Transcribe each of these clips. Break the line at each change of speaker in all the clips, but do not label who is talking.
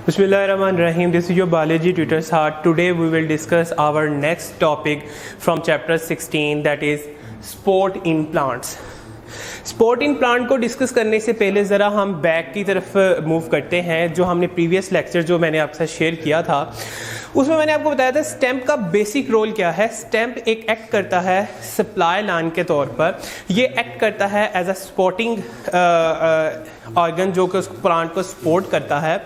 Bismillahirrahmanirrahim. This is your biology tutor Saad. Today we will discuss our next topic from chapter 16, that is sport in plants. Sport in plant को discuss करने से पहले ज़रा हम back की तरफ move करते हैं. जो हमने प्रीवियस लेक्चर जो मैंने आपके साथ शेयर किया था उसमें मैंने आपको बताया था स्टेम का बेसिक रोल क्या है. स्टेम एक एक्ट करता है सप्लाई लाइन के तौर पर. ये एक्ट करता है एज अ सपोर्टिंग ऑर्गन जो कि उस प्लांट को सपोर्ट करता है.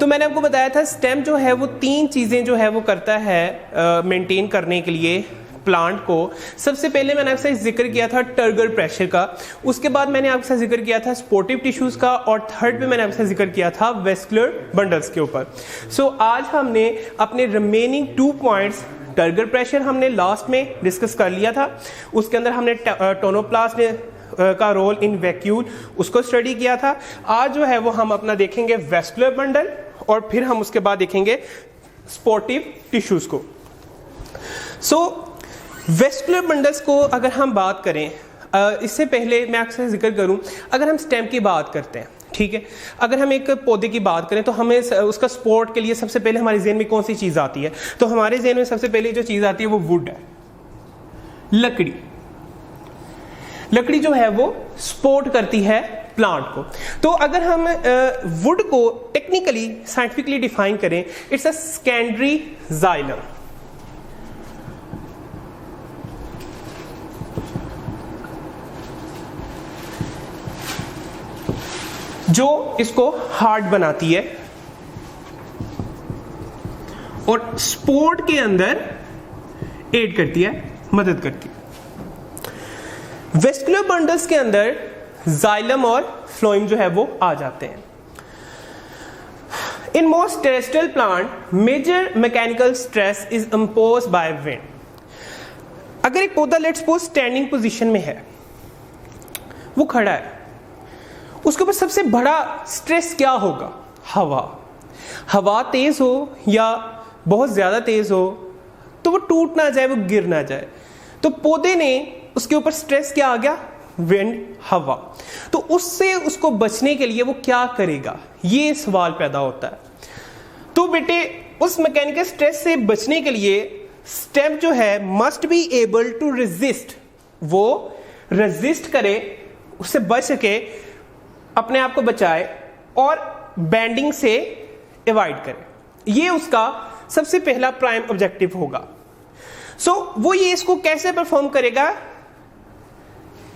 तो मैंने आपको बताया था स्टेम जो है वो तीन चीज़ें जो है वो करता है मेंटेन करने के लिए प्लांट को. सबसे पहले मैंने आपसे जिक्र किया था टर्गर प्रेशर का, उसके बाद मैंने आपसे जिक्र किया था स्पोर्टिव टिश्यूज का, और थर्ड पे मैंने आपसे जिक्र किया था वेस्कुलर बंडल्स के ऊपर. सो आज हमने अपने रिमेनिंग 2 पॉइंट्स, टर्गर प्रेशर हमने लास्ट में डिस्कस कर लिया था, उसके अंदर हमने टोनोप्लास्ट का रोल इन वैक्यूल उसको स्टडी किया था. आज जो है वो हम अपना देखेंगे वेस्कुलर बंडल और फिर हम उसके बाद देखेंगे स्पोर्टिव टिश्यूज को. सो वेस्कुलर बंडल्स को अगर हम बात करें, इससे पहले मैं आपसे जिक्र करूं, अगर हम स्टेम की बात करते हैं, ठीक है, अगर हम एक पौधे की बात करें तो हमें उसका सपोर्ट के लिए सबसे पहले हमारे ज़हन में कौन सी चीज़ आती है? तो हमारे ज़हन में सबसे पहले जो चीज़ आती है वो वुड है, लकड़ी. लकड़ी जो है वो सपोर्ट करती है प्लांट को. तो अगर हम वुड को टेक्निकली साइंटिफिकली डिफाइन करें, इट्स अ सेकेंडरी जाइलम. जो इसको हार्ड बनाती है और सपोर्ट के अंदर एड करती है, मदद करती है. वेस्कुलर बंडल्स के अंदर जाइलम और फ्लोएम जो है वो आ जाते हैं. In most terrestrial plant major mechanical stress is imposed by wind. अगर एक पौधा लेट्स सपोज स्टैंडिंग पोजीशन में है, वो खड़ा है, उसके ऊपर सबसे बड़ा स्ट्रेस क्या होगा? हवा. हवा तेज हो या बहुत ज्यादा तेज हो तो वो टूट ना जाए, वो गिर ना जाए. तो पौधे ने उसके ऊपर स्ट्रेस क्या आ गया? विंड, हवा. तो उससे उसको बचने के लिए वो क्या करेगा, ये सवाल पैदा होता है. तो बेटे उस मैकेनिकल स्ट्रेस से बचने के लिए स्टेम जो है must be able to resist, वो रेजिस्ट करे, उससे बच सके, अपने आप को बचाए और बेंडिंग से एवॉइड करे. ये उसका सबसे पहला प्राइम ऑब्जेक्टिव होगा. सो वो ये इसको कैसे परफॉर्म करेगा?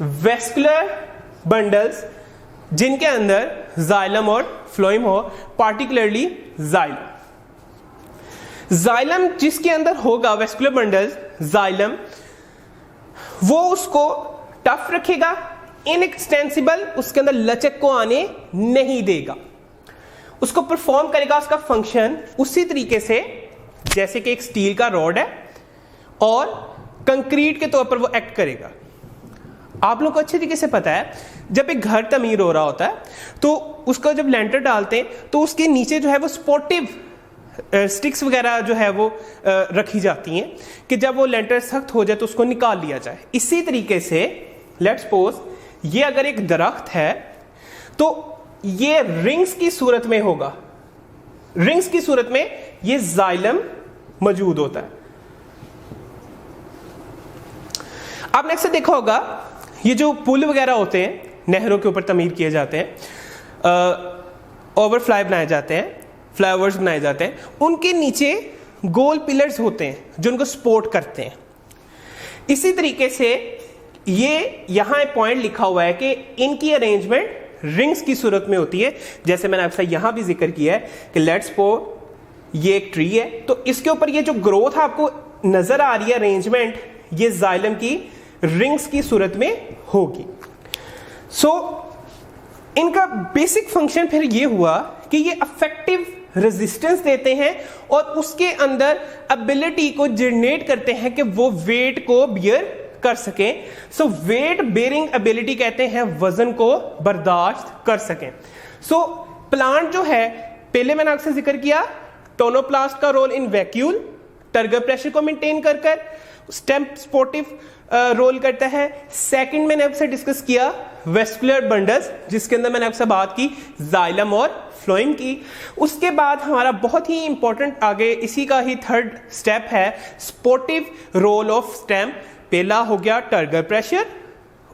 वेस्कुलर बंडल्स जिनके अंदर जाइलम और फ्लोएम हो, पार्टिकुलरली जाइलम. जाइलम जिसके अंदर होगा वेस्कुलर बंडल्स, जाइलम, वो उसको टफ रखेगा, इनएक्सटेंसिबल, उसके अंदर लचक को आने नहीं देगा, उसको परफॉर्म करेगा उसका फंक्शन उसी तरीके से जैसे कि एक स्टील का रॉड है और कंक्रीट के तौर पर वो एक्ट करेगा. आप लोग को अच्छे तरीके से पता है जब एक घर तमीर हो रहा होता है तो उसका जब लेंटर डालते हैं तो उसके नीचे जो है वो सपोर्टिव स्टिक्स वगैरह जो है वो रखी जाती हैं कि जब वो लेंटर सख्त हो जाए तो उसको निकाल लिया जाए. इसी तरीके से लेट्स सपोज ये अगर एक दरख्त है तो ये रिंग्स की सूरत में होगा. रिंग्स की सूरत में ये जाइलम मौजूद होता है. आपने अक्सर देखा होगा ये जो पुल वगैरह होते हैं, नहरों के ऊपर तमीर किए जाते हैं, ओवरफ्लाई बनाए जाते हैं, फ्लाईओवर्स बनाए जाते हैं, उनके नीचे गोल पिलर्स होते हैं जो उनको सपोर्ट करते हैं. इसी तरीके से ये यहां एक पॉइंट लिखा हुआ है कि इनकी अरेंजमेंट रिंग्स की सूरत में होती है. जैसे मैंने आपसे यहां भी जिक्र किया है कि लेट्स सपोज ये एक ट्री है तो इसके ऊपर ये जो ग्रोथ आपको नजर आ रही है अरेंजमेंट, ये जाइलम की रिंग्स की सूरत में होगी. सो इनका बेसिक फंक्शन फिर ये हुआ कि ये अफेक्टिव रेजिस्टेंस देते हैं और उसके अंदर एबिलिटी को जनरेट करते हैं कि वो वेट को बियर कर सकें. सो वेट बेयरिंग एबिलिटी कहते हैं वजन को बर्दाश्त कर सकें. सो प्लांट जो है, पहले मैंने आपसे जिक्र किया टोनोप्लास्ट का role in vacuole, turgor pressure को मेंटेन कर स्टेम स्पोर्टिव रोल करता है। सेकंड मैंने आपसे डिस्कस किया वेस्कुलर बंडल्स, जिसके अंदर मैंने आपसे बात की जाइलम और फ्लोएम की। उसके बाद हमारा बहुत ही इंपॉर्टेंट आगे इसी का ही थर्ड स्टेप है स्पोर्टिव रोल ऑफ स्टेम। पहला हो गया टर्गर प्रेशर,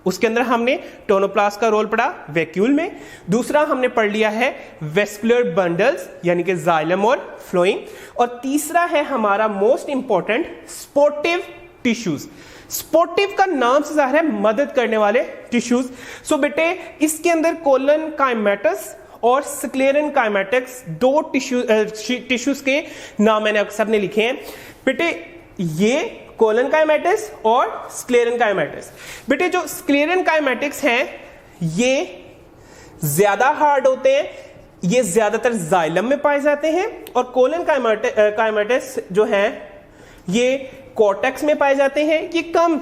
उसके अंदर हमने टोनोप्लास्ट का रोल पढ़ा वैक्यूल में। दूसरा हमने पढ़ लिया है वेस्कुलर बंडल्स यानी कि जाइलम और फ्लोएम। और तीसरा है हमारा most important sportive tissues. Sportive का नाम से जाहिर है मदद करने वाले टिश्यूज। सो बेटे इसके अंदर कोलन काइमेटस और स्क्लेरन काइमेटिक्स दो टिश्यूज के नाम मैंने आप सबने लिखे हैं। बेटे ये कोलन काइमेटिक्स और स्क्लेरन काइमेटिक्स। बेटे जो स्क्लेरन काइमेटिक्स हैं ये ज्यादा हार्ड होते हैं, ये ज्यादातर जाइलम में पाए जाते हैं। और कोलन काइमेटिक्स जो हैं ये कॉर्टेक्स में पाए जाते हैं। ये कम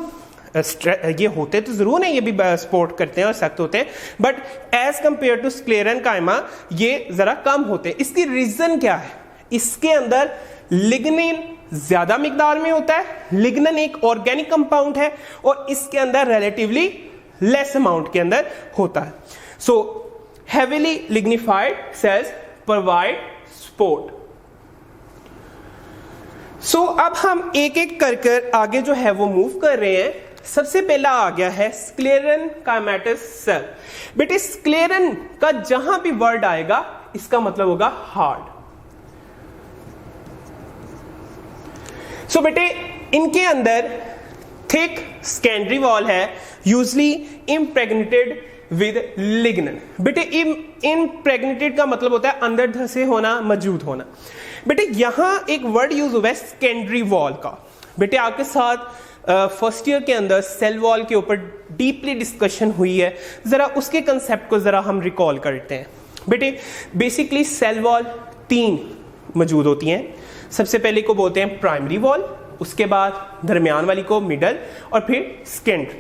ये होते तो जरूर नहीं, ये भी सपोर्ट करते हैं और सख्त होते हैं, बट एज कंपेयर टू स्क्लेरन काइमा ये जरा कम होते हैं। इसकी रीजन क्या है? इसके अंदर लिग्निन ज्यादा मिकदार में होता है। लिग्निन एक ऑर्गेनिक कंपाउंड है और इसके अंदर रिलेटिवली लेस अमाउंट के अंदर होता है। So heavily lignified cells provide support. So अब हम एक एक कर आगे जो है वो मूव कर रहे हैं। सबसे पहला आ गया है स्क्लेरन काइमेटिस सेल। बेटे स्क्लेरन का जहां भी वर्ड आएगा इसका मतलब होगा हार्ड। सो बेटे इनके अंदर थिक सेकेंडरी वॉल है, यूजली इम्प्रेग्नेटेड विद लिग्निन। बेटे इम्प्रेग्नेटेड का मतलब होता है अंदर धसे होना, मौजूद होना। बेटे यहां एक वर्ड यूज हुआ है सेकेंडरी वॉल का। बेटे आपके साथ फर्स्ट ईयर के अंदर सेल वॉल के ऊपर डीपली डिस्कशन हुई है, जरा उसके कंसेप्ट को जरा हम रिकॉल करते हैं। बेटे बेसिकली सेल वॉल तीन मौजूद होती हैं। सबसे पहले को बोलते हैं प्राइमरी वॉल, उसके बाद दरमियान वाली को मिडल और फिर सेकेंडरी।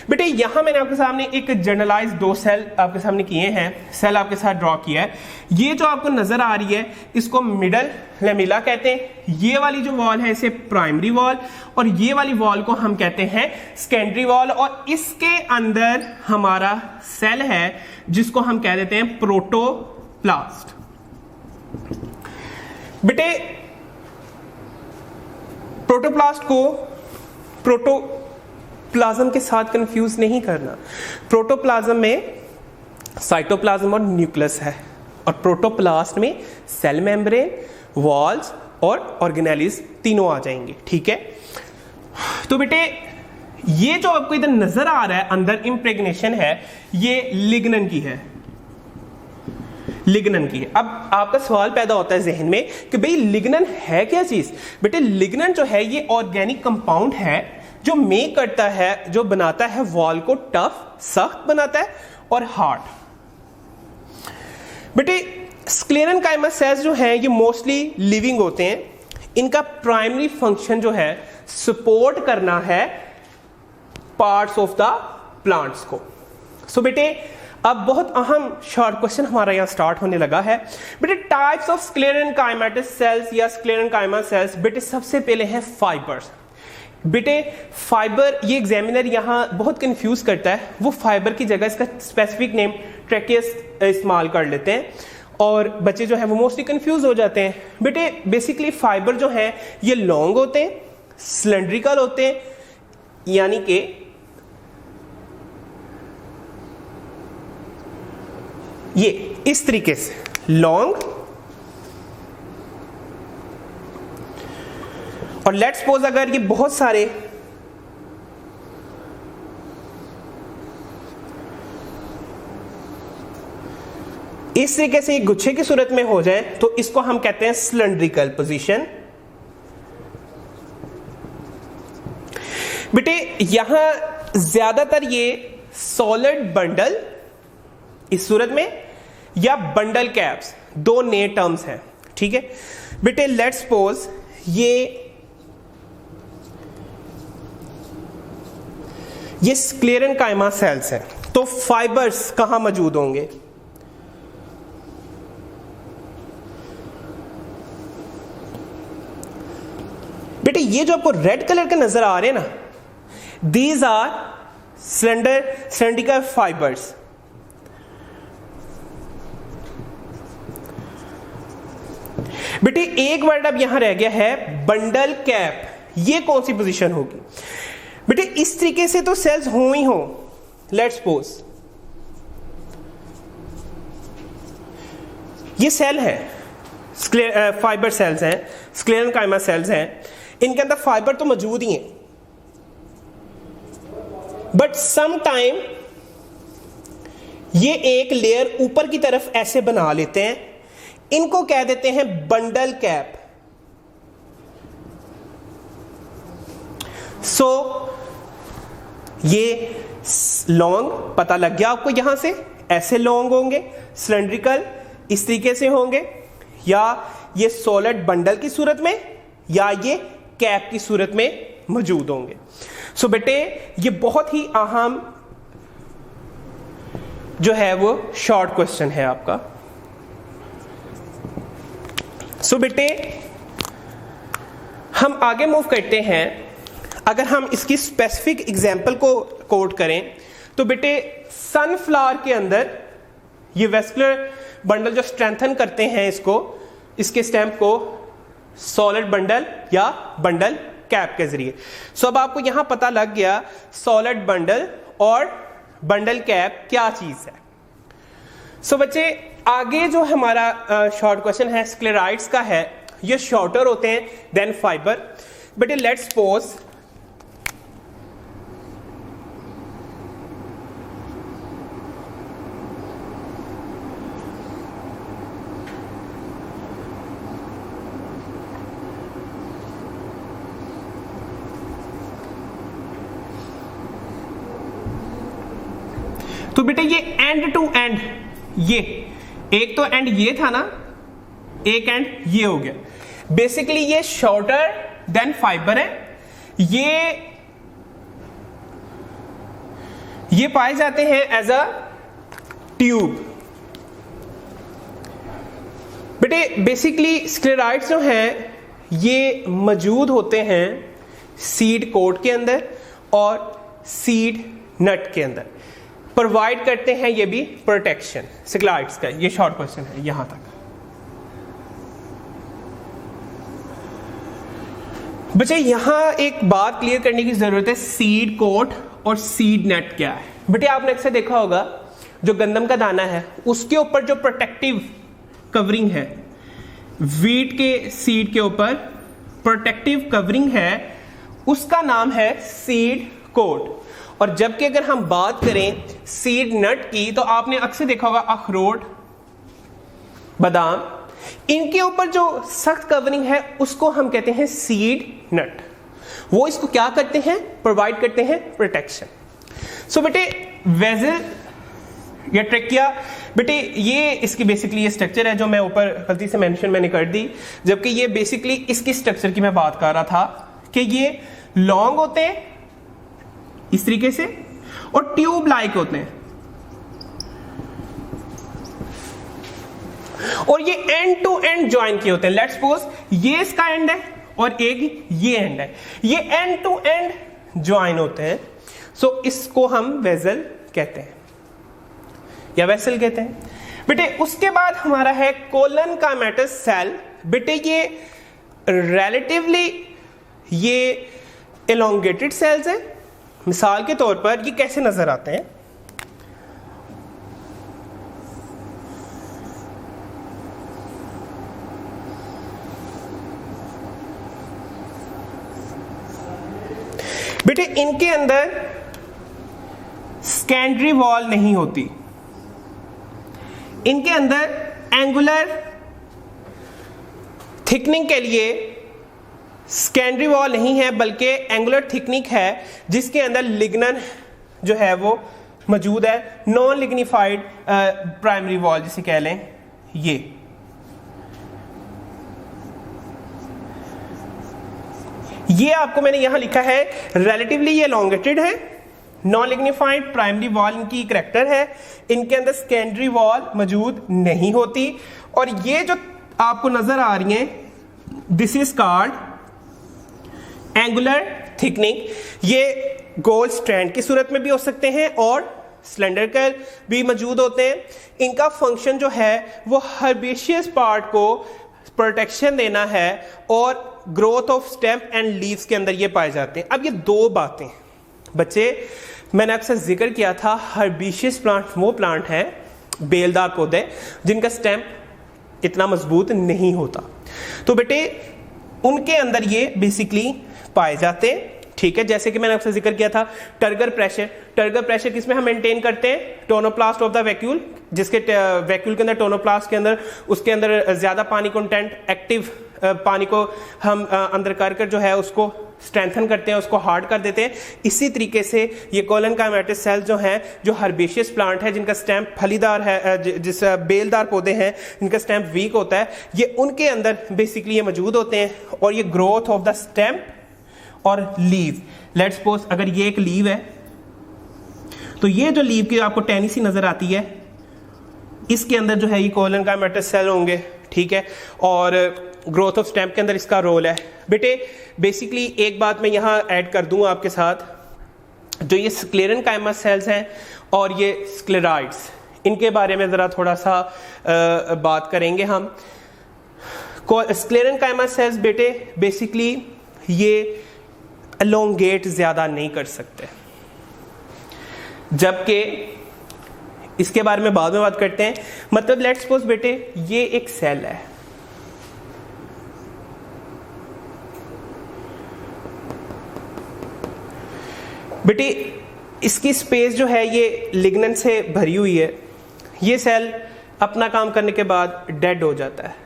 बेटे यहां मैंने आपके सामने एक जनरलाइज दो सेल आपके सामने किए हैं, सेल आपके साथ ड्रॉ किया है। ये जो आपको नजर आ रही है इसको मिडल लेमिला कहते हैं। ये वाली जो वॉल है इसे प्राइमरी वॉल और ये वाली वॉल को हम कहते हैं सेकेंडरी वॉल। और इसके अंदर हमारा सेल है जिसको हम कह देते हैं प्रोटोप्लास्ट। बेटे प्रोटोप्लास्ट को प्रोटोप्लाज्म के साथ कंफ्यूज नहीं करना। प्रोटोप्लाज्म में साइटोप्लाज्म और न्यूक्लियस है और प्रोटोप्लास्ट में सेल मेम्ब्रेन, वॉल्स और ऑर्गेनेलिस तीनों आ जाएंगे। ठीक है, तो बेटे ये जो आपको इधर नजर आ रहा है अंदर इम्प्रेग्नेशन है, ये लिग्निन की है। लिग्निन की है। अब आपका सवाल पैदा होता है जहन में कि भाई लिग्निन है क्या चीज? बेटे लिग्निन जो है ये ऑर्गेनिक कंपाउंड है जो मेक करता है, जो बनाता है वॉल को टफ, सख्त बनाता है और हार्ड। बेटे स्क्लेरन काइमा सेल्स जो हैं ये मोस्टली लिविंग होते हैं। इनका प्राइमरी फंक्शन जो है सपोर्ट करना है पार्ट्स ऑफ द प्लांट्स को। सो बेटे अब बहुत अहम शॉर्ट क्वेश्चन हमारा यहां स्टार्ट होने लगा है। बेटे टाइप्स ऑफ स्क्लेरन काइमेटिस सेल्स या स्क्लेरन काइमा सेल्स। बेटे सबसे पहले है फाइबर्स। बेटे फाइबर ये एग्जामिनर यहां बहुत कंफ्यूज करता है, वो फाइबर की जगह इसका स्पेसिफिक नेम ट्रेकियस इस्तेमाल कर लेते हैं और बच्चे जो है वो मोस्टली कंफ्यूज हो जाते हैं। बेटे बेसिकली फाइबर जो है ये लॉन्ग होते हैं, सिलेंड्रिकल होते हैं, यानी कि ये इस तरीके से लॉन्ग, और लेट्स सपोज अगर ये बहुत सारे इस तरीके से एक गुच्छे की सूरत में हो जाए तो इसको हम कहते हैं सिलेंड्रिकल पोजीशन। बेटे यहां ज्यादातर ये सॉलिड बंडल इस सूरत में या बंडल कैप्स दो नए टर्म्स हैं। ठीक है बेटे, लेट्स सपोज ये स्क्लेरन काइमा सेल्स है, तो फाइबर्स कहां मौजूद होंगे? बेटे ये जो आपको रेड कलर के नजर आ रहे हैं ना, दीज आर सिलेंडरिकल फाइबर्स। बेटे एक वर्ड अब यहां रह गया है बंडल कैप। ये कौन सी पोजीशन होगी? बेटे इस तरीके से तो सेल्स हो ही हो। लेट्स सपोज ये सेल है, फाइबर सेल्स हैं, स्क्लेरेनकाइमा सेल्स हैं, इनके अंदर फाइबर तो मौजूद ही हैं, बट सम टाइम ये एक लेयर ऊपर की तरफ ऐसे बना लेते हैं, इनको कह देते हैं बंडल कैप। सो ये लॉन्ग पता लग गया आपको, यहां से ऐसे लॉन्ग होंगे, सिलेंड्रिकल इस तरीके से होंगे, या ये सॉलिड बंडल की सूरत में, या ये कैप की सूरत में मौजूद होंगे। सो बेटे ये बहुत ही अहम जो है वो शॉर्ट क्वेश्चन है आपका। सो बेटे हम आगे मूव करते हैं। अगर हम इसकी स्पेसिफिक एग्जांपल को कोट करें तो बेटे सनफ्लावर के अंदर ये वेस्कुलर बंडल जो स्ट्रेंथन करते हैं इसको, इसके स्टेम को सॉलिड बंडल या बंडल कैप के जरिए। सो अब आपको यहां पता लग गया सॉलिड बंडल और बंडल कैप क्या चीज है। सो बच्चे आगे जो हमारा शॉर्ट क्वेश्चन है स्क्लेराइड्स का है, ये शॉर्टर होते हैं देन फाइबर। बेटे लेट्स सपोज तो बेटे ये एंड टू एंड, ये एक तो एंड ये था ना, एक एंड ये हो गया। बेसिकली ये शॉर्टर देन फाइबर है। ये पाए जाते हैं एज अ ट्यूब। बेटे बेसिकली स्क्लेराइड्स जो हैं ये मौजूद होते हैं सीड कोट के अंदर और सीड नट के अंदर, प्रोवाइड करते हैं ये भी प्रोटेक्शन स्क्लेराइड्स का। ये शॉर्ट क्वेश्चन है यहां तक। बच्चे यहां एक बात क्लियर करने की जरूरत है, सीड कोट और सीड नेट क्या है। बेटे आपने अक्सर देखा होगा जो गंदम का दाना है उसके ऊपर जो प्रोटेक्टिव कवरिंग है, वीट के सीड के ऊपर प्रोटेक्टिव कवरिंग है, उसका नाम है सीड कोट। और जबकि अगर हम बात करें सीड नट की तो आपने अक्सर देखा होगा अखरोट, बादाम, इनके ऊपर जो सख्त कवरिंग है उसको हम कहते हैं सीड नट। वो इसको क्या करते हैं, प्रोवाइड करते हैं प्रोटेक्शन। सो बेटे वेजल या ट्रेकिया, बेटे ये इसकी बेसिकली ये स्ट्रक्चर है जो मैं ऊपर गलती से मेंशन मैंने कर दी, जबकि ये बेसिकली इसकी स्ट्रक्चर की मैं बात कर रहा था कि ये लॉन्ग होते हैं इस तरीके से और ट्यूब लाइक होते हैं, और ये एंड टू एंड ज्वाइन किए होते हैं। लेट्स सपोज ये इसका एंड है और एक ये एंड है, ये एंड टू एंड ज्वाइन होते हैं। सो इसको हम वेसल कहते हैं या वेसल कहते हैं। बेटे उसके बाद हमारा है कोलन का मैटर सेल। बेटे ये रिलेटिवली ये एलोंगेटेड सेल्स है। मिसाल के तौर पर ये कैसे नजर आते हैं, बेटे इनके अंदर सेकेंडरी वॉल नहीं होती, इनके अंदर एंगुलर थिकनिंग के लिए सेकेंडरी वॉल नहीं है बल्कि एंगुलर थिकनिंग है जिसके अंदर लिग्नन जो है वो मौजूद है। नॉन लिग्निफाइड प्राइमरी वॉल जिसे कह लें, ये आपको मैंने यहां लिखा है रिलेटिवली ये एलोंगेटेड है, नॉन लिग्निफाइड प्राइमरी वॉल इनकी करैक्टर है, इनके अंदर सेकेंडरी वॉल मौजूद नहीं होती। और ये जो आपको नजर आ रही हैं this is called angular thickening, ये गोल स्ट्रैंड की सूरत में भी हो सकते हैं और सिलेंडर का भी मौजूद होते हैं। इनका फंक्शन जो है वो हर्बेशियस पार्ट को प्रोटेक्शन देना है और growth of stem and leaves के अंदर ये पाए जाते हैं। अब ये दो बातें बच्चे मैंने अक्सर जिक्र किया था, हर्बेशियस प्लांट वो प्लांट है, बेलदार पौधे जिनका स्टेम इतना मजबूत नहीं होता, तो बेटे उनके अंदर ये बेसिकली पाए जाते हैं। ठीक है, जैसे कि मैंने आपसे जिक्र किया था टर्गर प्रेशर, टर्गर प्रेशर किसमें हम मेंटेन करते हैं, टोनोप्लास्ट ऑफ द वैक्यूल, जिसके वैक्यूल के अंदर टोनोप्लास्ट के अंदर उसके अंदर ज्यादा पानी कंटेंट, एक्टिव पानी को हम अंदर कर जो है उसको स्ट्रेंथन करते हैं, उसको हार्ड कर देते हैं। इसी तरीके से ये कोलनकाइमेटस सेल जो हैं, जो हर्बेशियस प्लांट है जिनका स्टेम फलीदार है, जिस बेलदार पौधे हैं जिनका स्टेम वीक होता है, ये उनके अंदर बेसिकली ये मौजूद होते हैं और ये ग्रोथ ऑफ द स्टेम और लीव, लेट्स सपोज अगर ये एक लीव है तो ये जो लीव की आपको टहनी सी नजर आती है, इसके अंदर जो है ये कोलनकाइमेटस सेल होंगे। ठीक है, और ग्रोथ ऑफ स्टेम के अंदर इसका रोल है। बेटे बेसिकली एक बात मैं यहाँ ऐड कर दूंगा आपके साथ, जो ये स्क्लेरेनकाइमस सेल्स हैं और ये स्क्लेराइड्स, इनके बारे में जरा थोड़ा सा बात करेंगे हम। स्क्लेरेनकाइमस सेल्स बेटे बेसिकली ये एलोंगेट ज्यादा नहीं कर सकते, जबकि इसके बारे में बाद में बात करते हैं। मतलब लेट्स सपोज बेटे ये एक सेल है, बेटे इसकी स्पेस जो है ये लिग्नेंट से भरी हुई है, ये सेल अपना काम करने के बाद डेड हो जाता है।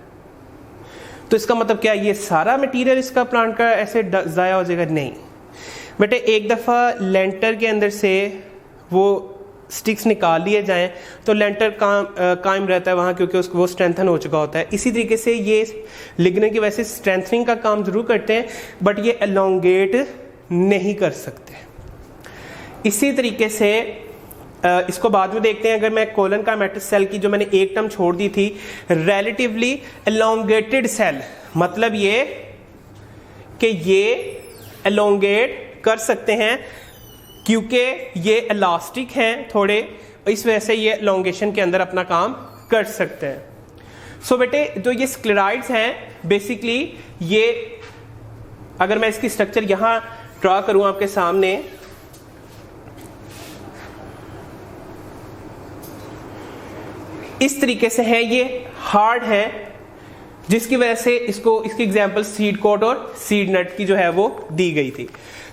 तो इसका मतलब क्या, ये सारा मटेरियल इसका प्लांट का ऐसे ज़ाया हो जाएगा? नहीं बेटे, एक दफ़ा लेंटर के अंदर से वो स्टिक्स निकाल लिए जाएं तो लेंटर कायम रहता है वहाँ, क्योंकि उसको वो स्ट्रेंथन हो चुका होता है। इसी तरीके से ये लिग्नेंट की वैसे स्ट्रेंथनिंग का काम ज़रूर करते हैं, बट ये एलोंगेट नहीं कर सकते। इसी तरीके से इसको बाद में देखते हैं। अगर मैं कोलनकाइमेटस सेल की जो मैंने एक टर्म छोड़ दी थी, रिलेटिवली एलोंगेटेड सेल, मतलब ये कि ये एलोंगेट कर सकते हैं क्योंकि ये इलास्टिक हैं थोड़े, इस वजह से ये एलोंगेशन के अंदर अपना काम कर सकते हैं। सो बेटे जो ये स्क्लेराइड्स हैं बेसिकली ये, अगर मैं इसकी स्ट्रक्चर यहां ड्रा करूं आपके सामने, इस तरीके से है, ये हार्ड है, जिसकी वजह से इसको इसकी एग्जांपल सीड कोट और सीड नट की जो है वो दी गई थी।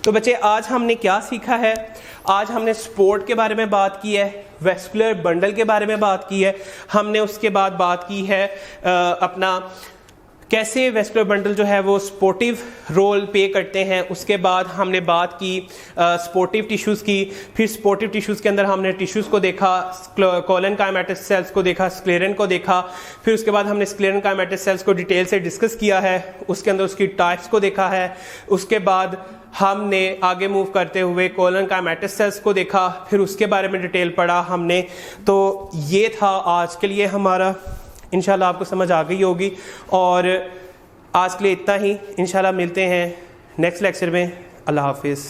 तो बच्चे आज हमने क्या सीखा है, आज हमने स्पोर्ट के बारे में बात की है, वेस्कुलर बंडल के बारे में बात की है, हमने उसके बाद बात की है अपना कैसे वेस्कुलर बंडल जो है वो स्पोर्टिव रोल पे करते हैं। उसके बाद हमने बात की स्पोर्टिव टिश्यूज़ की, फिर स्पोर्टिव टिश्यूज़ के अंदर हमने टिश्यूज़ को देखा, कोलनकाइमेटस सेल्स को देखा, स्क्लेरन को देखा, फिर उसके बाद हमने स्क्लेरनकाइमेटस सेल्स को डिटेल से डिस्कस किया है, उसके अंदर उसकी टाइप्स को देखा है। उसके बाद हमने आगे मूव करते हुए कोलनकाइमेटस सेल्स को देखा, फिर उसके बारे में डिटेल पढ़ा हमने। तो ये था आज के लिए हमारा, इंशाल्लाह आपको समझ आ गई होगी। और आज के लिए इतना ही, इंशाल्लाह मिलते हैं नेक्स्ट लेक्चर में। अल्लाह हाफिज़।